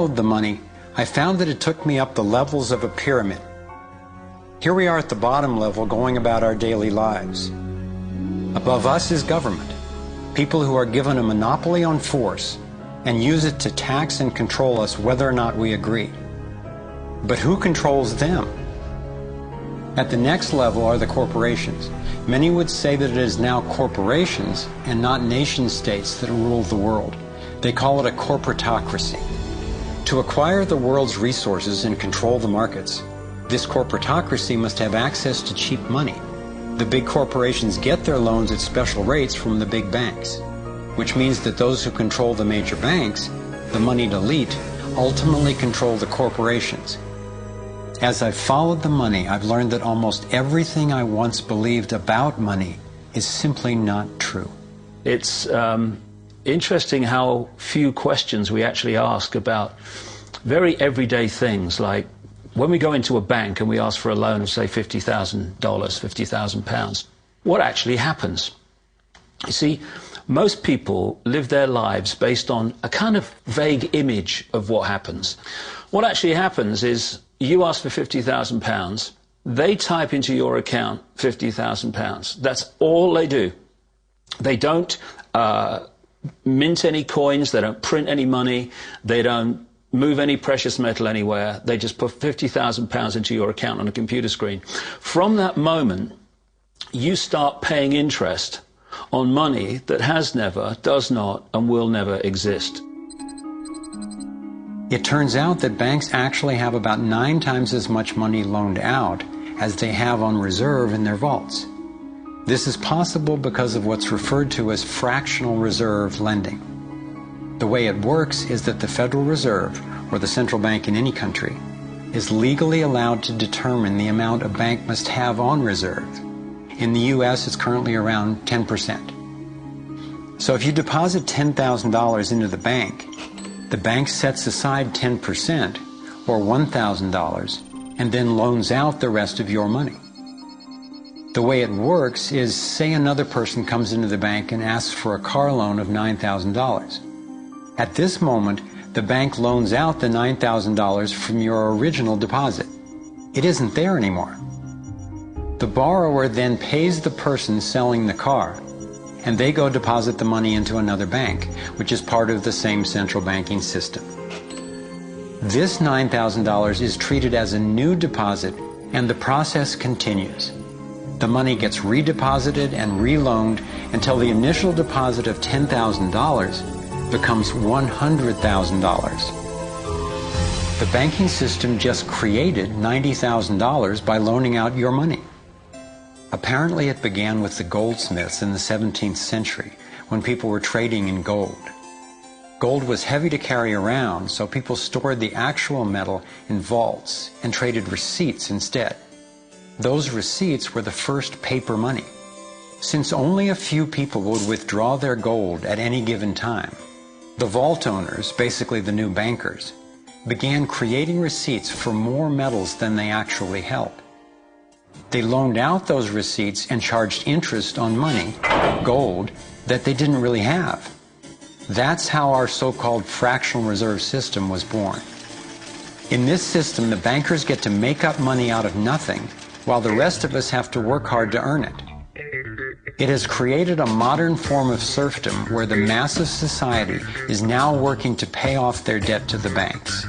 followed the money, I found that it took me up the levels of a pyramid. Here we are at the bottom level going about our daily lives. Above us is government, people who are given a monopoly on force and use it to tax and control us whether or not we agree. But who controls them? At the next level are the corporations. Many would say that it is now corporations and not nation states that rule the world. They call it a corporatocracy. To acquire the world's resources and control the markets, this corporatocracy must have access to cheap money. The big corporations get their loans at special rates from the big banks, which means that those who control the major banks, the moneyed elite, ultimately control the corporations. As I've followed the money, I've learned that almost everything I once believed about money is simply not true. It's interesting how few questions we actually ask about very everyday things, like when we go into a bank and we ask for a loan of, say, $50,000, £50,000, what actually happens? You see, most people live their lives based on a kind of vague image of what happens. What actually happens is you ask for £50,000, they type into your account £50,000. That's all they do. They don't mint any coins, they don't print any money, they don't move any precious metal anywhere. They just put £50,000 into your account on a computer screen. From that moment, you start paying interest on money that has never, does not, and will never exist. It turns out that banks actually have about 9 times as much money loaned out as they have on reserve in their vaults. This is possible because of what's referred to as fractional reserve lending. The way it works is that the Federal Reserve, or the central bank in any country, is legally allowed to determine the amount a bank must have on reserve. In the U.S., it's currently around 10%. So if you deposit $10,000 into the bank sets aside 10%, or $1,000, and then loans out the rest of your money. The way it works is, say another person comes into the bank and asks for a car loan of $9,000. At this moment, the bank loans out the $9,000 from your original deposit. It isn't there anymore. The borrower then pays the person selling the car, and they go deposit the money into another bank, which is part of the same central banking system. This $9,000 is treated as a new deposit, and the process continues. The money gets redeposited and reloaned until the initial deposit of $10,000 becomes $100,000. The banking system just created $90,000 by loaning out your money. Apparently it began with the goldsmiths in the 17th century, when people were trading in gold. Gold was heavy to carry around, so people stored the actual metal in vaults and traded receipts instead. Those receipts were the first paper money. Since only a few people would withdraw their gold at any given time, the vault owners, basically the new bankers, began creating receipts for more metals than they actually held. They loaned out those receipts and charged interest on money, gold, that they didn't really have. That's how our so-called fractional reserve system was born. In this system, the bankers get to make up money out of nothing, while the rest of us have to work hard to earn it. It has created a modern form of serfdom where the mass of society is now working to pay off their debt to the banks.